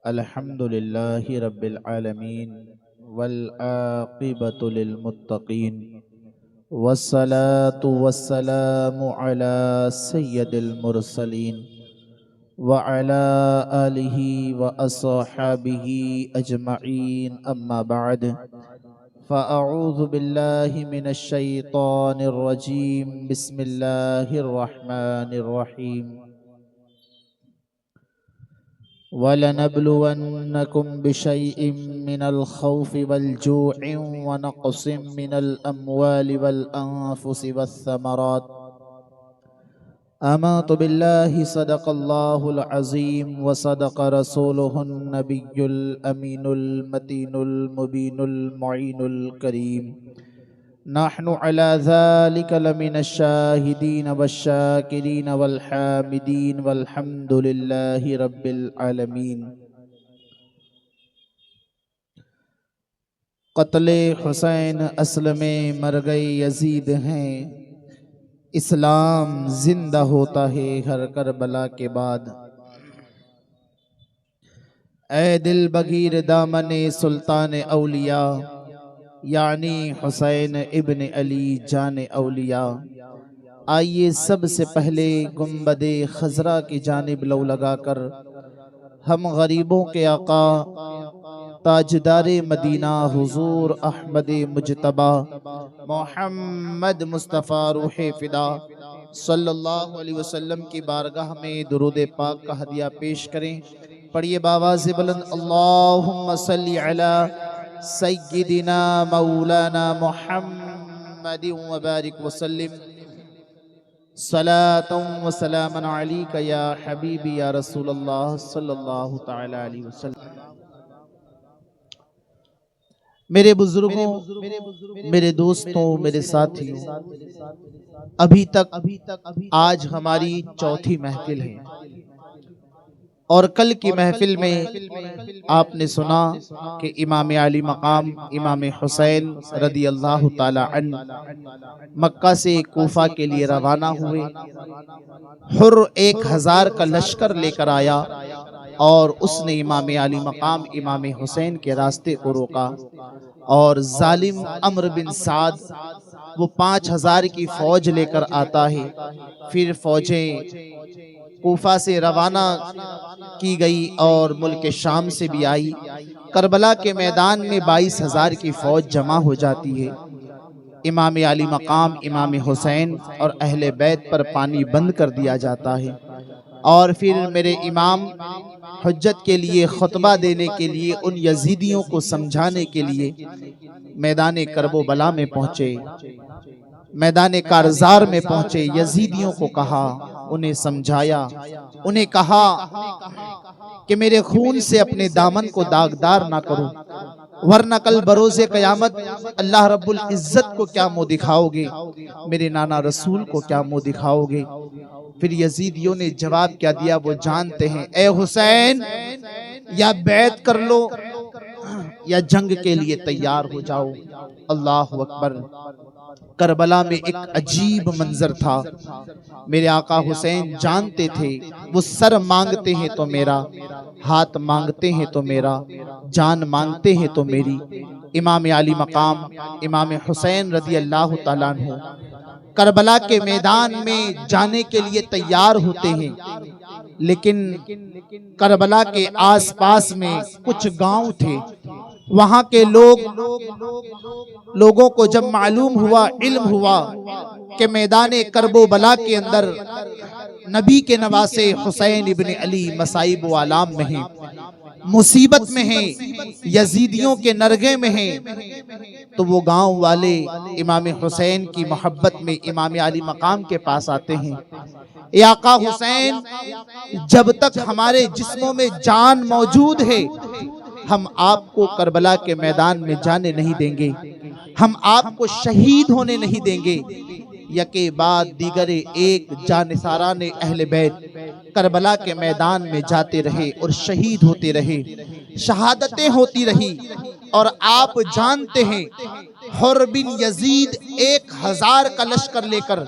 अल्हम्दुलिल्लाहि रब्बिल आलमीन वल आक़िबतु लिल मुत्तक़ीन वस्सलातु वस्सलामु अला सय्यदिल मुरसलीन व अला आलिहि व अस्हाबिहि अजमईन अम्मा बअद फ़अऊज़ु बिल्लाहि मिनश शैतानिर रजीम बिस्मिल्लाहिर रहमानिर रहीम वलनब्लुवन्नकुम बिशैइन मिनल खौफ़ि वल जू'i व नक़सिम मिनल अम्वालि वल अन्फुसि वस्समरात। आमन्तु बिल्लाहि सदक़ल्लाहुल अज़ीम व सदक़ रसूलुहुन नबियुल अमीनुल मतीनुल मुबीनुल मुईनुल करीम। नहनु अला ज़ालिका लमिनश शाहिदीन वश्शाकिरीन वल हामिदीन वल्हम्दुलिल्लाहि रब्बिल आलमीन। क़त्ले हुसैन असल में मर गए यजीद हैं, इस्लाम जिंदा होता है हर करबला के बाद। ए दिल बगीर दामने सुल्तान औलिया यानी हुसैन इब्न अली जान औलिया, आइए सबसे पहले गुंबदे खजरा की जानिब लौ लगाकर हम गरीबों के आका ताजदारे मदीना हुजूर अहमद मुजतबा मोहम्मद मुस्तफ़ा रूहे फिदा सल्लल्लाहु अलैहि वसल्लम की बारगाह में दुरूद पाक का हदिया पेश करें। पढ़िए बावाज़ बुलंद अल्लाहुम्मा सल्ली अला सय्यिदिना मौलाना मुहम्मद व बारिक वसल्लिम सलातन व सलामन अलैका या हबीबी या रसूलल्लाह सल्लल्लाहु तआला अलैहि वसल्लम। मेरे बुजुर्गों, मेरे दोस्तों, मेरे साथियों, अभी तक आज हमारी चौथी महफिल है और कल की महफिल में आपने सुना कि इमाम आली मकाम इमाम हुसैन रदी अल्लाह ताला अन्हु मक्का से कूफा के लिए रवाना हुए। हुर 1000 का लश्कर लेकर आया और उसने इमाम आली मकाम इमाम हुसैन के रास्ते को रोका और जालिम अम्र बिन साद वो 5000 की फौज लेकर आता है। फिर फौजें कूफा से रवाना की गई और मुल्क शाम से भी आई। करबला के मैदान में 22,000 की फौज जमा हो जाती है। इमाम आली मकाम इमाम हुसैन और अहले बैत पर पानी बंद कर दिया जाता है और फिर मेरे इमाम हुज्जत के लिए खुतबा देने के लिए उन यजीदियों को समझाने के लिए मैदान करबो बला में पहुंचे, मैदान कारजार में पहुंचे। यजीदियों को कहा, उन्हें समझाया, उन्हें कहा कि मेरे खून से अपने दामन को दागदार ना करो, वरना कल बरोज़े क़यामत अल्लाह रब्बुल इज्जत को क्या मुंह दिखाओगे, मेरे नाना रसूल को क्या मुंह दिखाओगे। फिर यजीदियों ने जवाब क्या दिया वो जानते हैं। ए हुसैन, या बैत कर लो या जंग के लिए तैयार हो जाओ। अल्लाह अकबर। करबला में एक अजीब मंजर था। मेरे आका हुसैन जानते थे वो सर मांगते हैं तो मेरा, हाथ मांगते हैं तो मेरा, जान मांगते हैं तो मेरी। इमाम आली मकाम इमाम हुसैन रदी अल्लाह ताला अन्हु करबला के मैदान में जाने के लिए तैयार होते हैं, लेकिन करबला के आसपास में कुछ गांव थे। वहां के लोगों को जब मालूम हुआ, इल्म हुआ कि मैदान करबो बला के अंदर नबी के नवासे हुसैन इब्न अली मसाइब व आलाम में हैं, मुसीबत में हैं, यजीदियों के नरगे में हैं, तो वो गांव वाले इमाम हुसैन की मोहब्बत में इमाम आली मकाम के पास आते हैं। या आका हुसैन, जब तक हमारे जिस्मों में जान मौजूद है हम आपको करबला के मैदान में जाने नहीं देंगे, हम आपको शहीद होने नहीं देंगे। यके बाद दीगरे एक जानिसारा ने अहले बैत करबला के मैदान में जाते रहे और शहीद होते रहे, शहादतें होती रही। और आप जानते हैं हुर बिन यजीद 1000 का लश्कर लेकर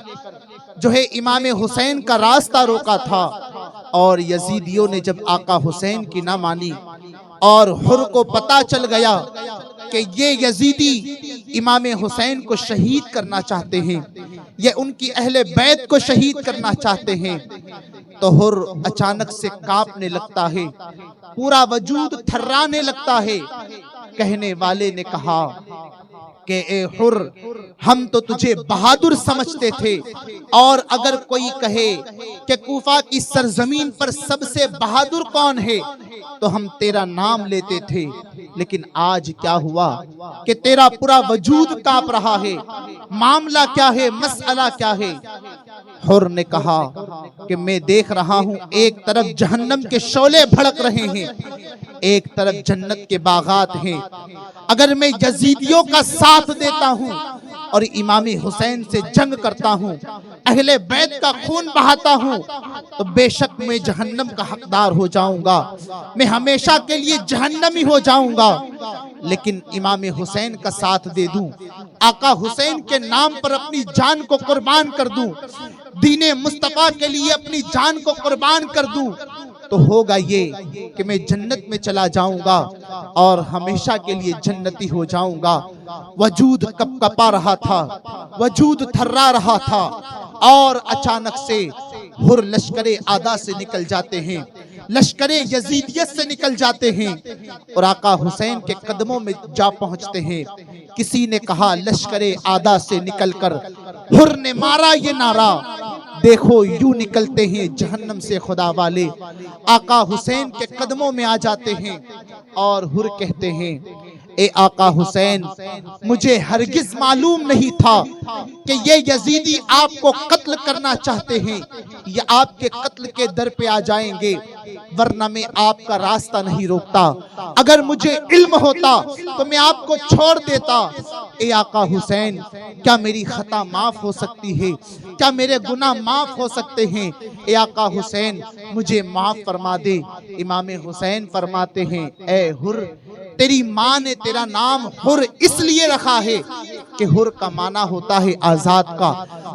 जो है इमाम हुसैन का रास्ता रोका था और यजीदियों ने जब आका हुसैन की ना मानी और हुर को पता चल गया कि ये यजीदी इमाम हुसैन को शहीद करना चाहते हैं, ये उनकी अहले बैत को शहीद करना चाहते हैं, तो हुर अचानक से कांपने लगता है, पूरा वजूद थर्राने लगता है। कहने वाले ने कहा कि ए हुर, हम तो तुझे बहादुर समझते थे, और अगर कोई कहे कि कूफा की सरजमीन पर सबसे बहादुर कौन है तो हम तेरा नाम लेते थे, लेकिन आज क्या हुआ कि तेरा पूरा वजूद कांप रहा है। मामला क्या है, मसला क्या है? हुर ने कहा कि मैं देख रहा हूं, एक तरफ जहन्नम के शोले भड़क रहे हैं, एक तरफ जन्नत के बागात हैं। अगर मैं यजीदियों का साथ देता हूं और इमाम हुसैन से जंग करता हूं, अहले बैत का खून बहाता हूं, तो बेशक मैं जहन्नम का हकदार हो जाऊंगा, मैं हमेशा के लिए जहन्नमी हो जाऊंगा। लेकिन इमाम हुसैन का साथ दे दूं, आका हुसैन के नाम पर अपनी जान को कुर्बान कर दूं, दीने मुस्तफा के लिए अपनी जान को कुर्बान कर दूं, तो होगा ये कि मैं जन्नत में चला जाऊंगा और हमेशा के लिए जन्नती हो जाऊंगा। वजूद कपकपा रहा था, वजूद थर्रा रहा था, और अचानक से हुर लश्करे आदा से निकल जाते हैं, लश्करे यजीदियत से निकल जाते हैं और आका हुसैन के कदमों में जा पहुंचते हैं। किसी ने कहा लश्करे आदा से निकलकर हुर ने मारा ये नारा, देखो यूं निकलते हैं जहन्नम से खुदा वाले। आका हुसैन के कदमों में आ जाते हैं और हुर कहते हैं, ए आका हुसैन, मुझे हरगिज मालूम नहीं था कि ये यजीदी आपको कत्ल करना चाहते हैं, ये आपके कत्ल के दर पे आ जाएंगे, वरना मैं आपका रास्ता नहीं रोकता। अगर मुझे इल्म होता तो मैं आपको छोड़ देता। ए आका हुसैन, क्या मेरी खता माफ हो सकती है? क्या मेरे गुनाह माफ हो सकते हैं? ए आका हुसैन, मुझे माफ फरमा दे। इमाम हुसैन फरमाते हैं, ए हुर, तेरी माँ ने तेरा नाम हुर इसलिए रखा है कि हुर का माना होता है आजाद का।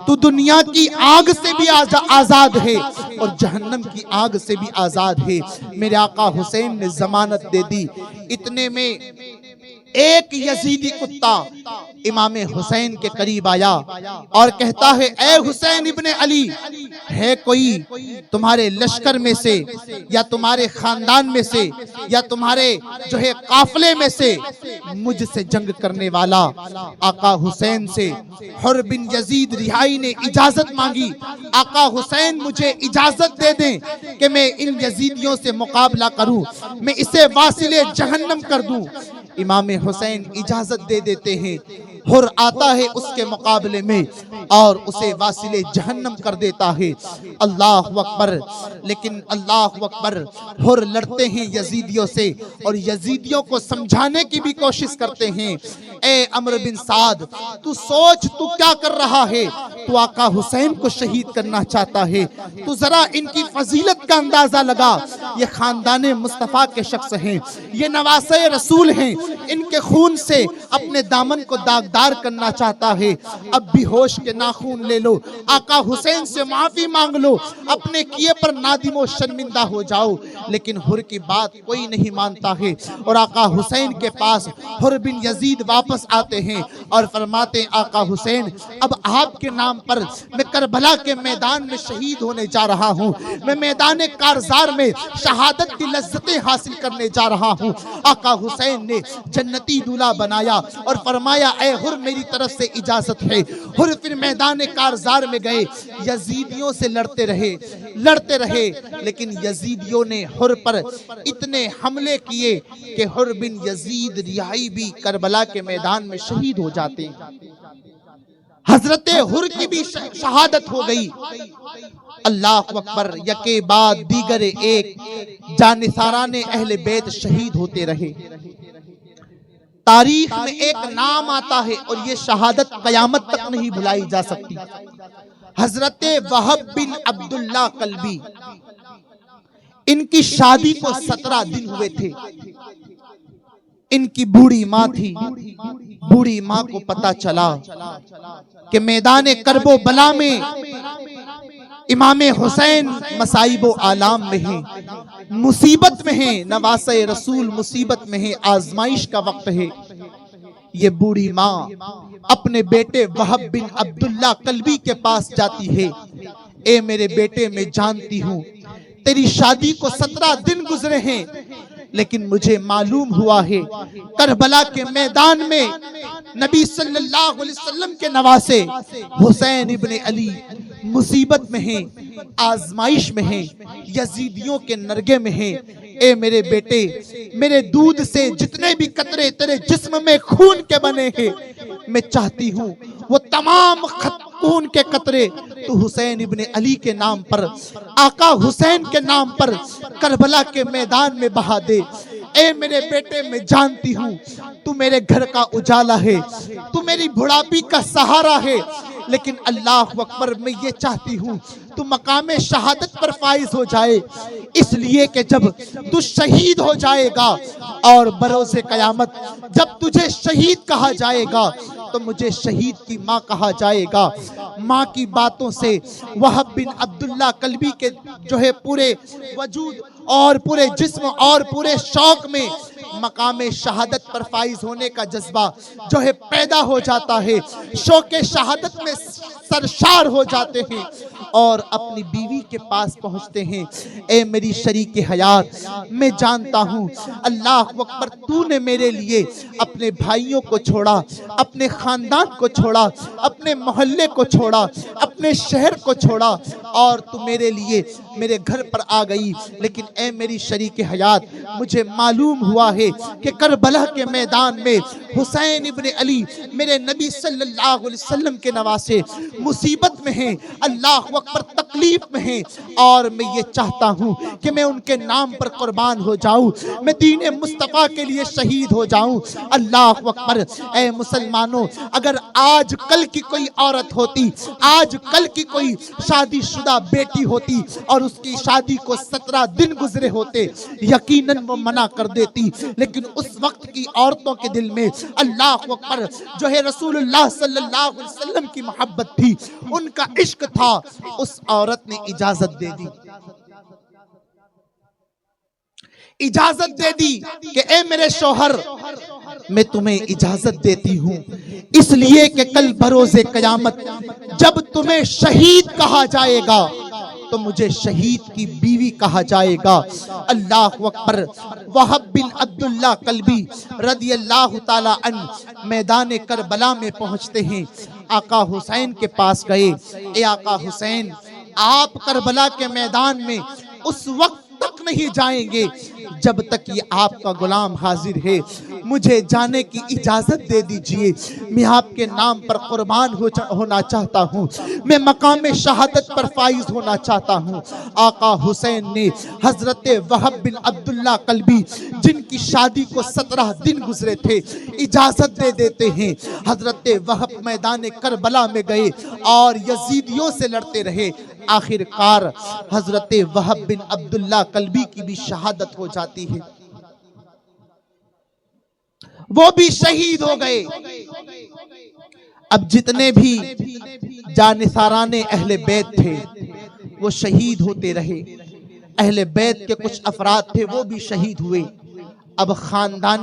तू दुनिया की आग से भी आजाद है और जहन्नम की आग से भी आजाद है। मेरे आका हुसैन ने जमानत दे दी। इतने में एक यजीदी कुत्ता इमाम हुसैन के करीब आया और कहता है, ए हुसैन इब्ने अली, है कोई तुम्हारे लश्कर में से या तुम्हारे खानदान में से या तुम्हारे जो है काफले में से मुझसे जंग करने वाला? आका हुसैन से हुर बिन यजीद रिहाई ने इजाजत मांगी, आका हुसैन मुझे इजाजत दे दें कि मैं इन यजीदियों से मुकाबला करूं, मैं इसे वासिले जहन्नम कर दूं। इमाम हुसैन इजाजत दे देते हैं। हुर आता है उसके मुकाबले में और उसे वासिले जहन्नम कर देता है। अल्लाह अकबर। लेकिन अल्लाह अकबर, हुर लड़ते हैं यजीदियों से और यजीदियों को समझाने की भी कोशिश करते हैं। ए अमर बिन साद, तू सोच तू क्या कर रहा है? तू आका हुसैन को शहीद करना चाहता है। तू जरा इनकी फजीलत का अंदाजा लगा। ये खानदाने मुस्तफा के शख्स हैं, ये नवासे रसूल हैं, इनके खून से अपने दामन को दागदार करना चाहता है। अब भी होश के नाखून ले लो, आका हुसैन से माफी मांग लो, अपने किए पर नादिमो शर्मिंदा हो जाओ। लेकिन हुर की बात कोई नहीं मानता है और आका हुसैन के पास हुर बिन यजीद वापस आते हैं और फरमाते, आका हुसैन, अब आपके नाम पर मैं करबला के मैदान में शहीद होने जा रहा हूँ, मैं मैदान कारजार में शहादत की लज्जतें हासिल करने जा रहा हूँ। आका हुसैन ने जन्नती दूल्हा बनाया और फरमाया, ए हुर, मेरी तरफ से इजाजत है। हुर फिर मैदान कारजार में गए, यजीदियों से लड़ते रहे, लेकिन यजीदियों ने हुर पर इतने हमले किए कि हुर बिन यजीद रिहाई भी करबला के मैदान में शहीद हो जाते हैं। हजरते हुर की भी शहादत हो गई। अल्लाह अकबर। यके बाद दीगर एक जानिसाराने अहले बैत शहीद होते रहे। तारीख में एक नाम आता है और ये शहादत कयामत तक नहीं भुलाई जा सकती। हजरते वहब बिन अब्दुल्ला कल्बी, इनकी शादी को 17 दिन हुए थे। इनकी बूढ़ी माँ थी। बूढ़ी माँ को पता चला कि मैदान करबो बला में इमाम हुसैन मसाइब आलाम में है, मुसीबत में है, नवासे रसूल मुसीबत में है, आजमाइश का वक्त है। ये बूढ़ी माँ अपने बेटे वहब बिन अब्दुल्ला कल्बी के पास जाती है। ए मेरे बेटे, मैं जानती हूँ तेरी शादी को 17 दिन गुजरे हैं, लेकिन मुझे मालूम हुआ है करबला के मैदान में नबी सल्लल्लाहु अलैहि वसल्लम के नवासे हुसैन इब्ने अली मुसीबत में हैं, आजमाइश में हैं, यजीदियों के नरगे में हैं। ए मेरे बेटे, मेरे दूध से जितने भी कतरे तेरे जिस्म में खून के बने हैं, मैं चाहती हूँ वो तमाम खून के कतरे तो हुसैन इब्ने अली के नाम पर, आका हुसैन के नाम पर करबला के मैदान में बहा दे। ए मेरे बेटे, मैं जानती हूँ तू मेरे घर का उजाला है, तू मेरी बुढ़ापी का सहारा है, लेकिन अल्लाह अकबर, मैं ये चाहती हूँ तू मकामे शहादत पर फाइज हो जाए, इसलिए कि जब तू शहीद हो जाएगा और बरोज़े क़यामत जब तुझे शहीद कहा जाएगा तो मुझे शहीद की माँ कहा जाएगा। माँ की बातों से वहब बिन अब्दुल्ला कल्बी के जो है पूरे वजूद और पूरे जिस्म और पूरे शौक में मकामे शहादत पर फाइज होने का जज्बा जो है पैदा हो जाता है, शौके शहादत में सरशार हो जाते हैं और अपनी बीवी के पास पहुंचते हैं। ए मेरी शरीक हयात, मैं जानता हूँ अल्लाह अकबर, तूने मेरे लिए अपने भाइयों को छोड़ा, अपने खानदान को छोड़ा, अपने मोहल्ले को छोड़ा, अपने शहर को छोड़ा और तू मेरे लिए मेरे घर पर आ गई। लेकिन ए मेरी शरीक हयात, मुझे मालूम हुआ है कि करबला के मैदान में हुसैन इब्ने अली मेरे नबी सल्लल्लाहु अलैहि वसल्लम के नवासे मुसीबत में हैं, अल्लाह अकबर तकलीफ में हैं, और मैं ये चाहता हूँ कि मैं उनके नाम पर कुर्बान हो जाऊँ, मैं दीन मुस्तफ़ा के लिए शहीद हो जाऊँ। अल्लाह अकबर। ए मुसलमानों, अगर आज कल की कोई औरत होती, आज कल की कोई शादीशुदा बेटी होती और उसकी शादी को 17 दिन गुजरे होते, यकीनन वो मना कर देती, लेकिन उस वक्त की औरतों के दिल में अल्लाह अकबर जो है रसूलुल्लाह सल्लल्लाहु अलैहि वसल्लम की मोहब्बत थी, उनका इश्क था। उस औरत ने इजाजत दे दी, इजाजत दे दी कि ए मेरे शौहर, मैं तुम्हें इजाजत देती हूँ इसलिए कि कल बरोज़े क़यामत जब तुम्हें शहीद कहा जाएगा तो मुझे शहीद की बीवी कहा जाएगा। अल्लाह अकबर। वहब बिन अब्दुल्ला कल्बी रदियल्लाहु ताला अन्हु मैदान करबला में पहुंचते हैं, आका हुसैन के पास गए। ए आका हुसैन, आप करबला के मैदान में उस वक्त तक नहीं जाएंगे जब तक ये आपका गुलाम हाजिर है, मुझे जाने की इजाजत दे दीजिए, मैं आपके नाम पर कुर्बान होना चाहता हूँ, मैं मकाम शहादत पर फाइज होना चाहता हूँ। आका हुसैन ने हजरत वहब बिन अब्दुल्ला कल्बी जिनकी शादी को 17 दिन गुजरे थे इजाजत दे देते हैं। हजरत वहब मैदान करबला में गए और यजीदियों से लड़ते रहे, आखिरकार हजरत वहब बिन अब्दुल्ला कल्बी की भी शहादत हो जाती है, वो भी शहीद हो गए। अब जितने भी जानिसाराने अहले बैत थे वो शहीद होते रहे, अहले बैत के कुछ अफराद थे वो भी शहीद हुए। अब खानदान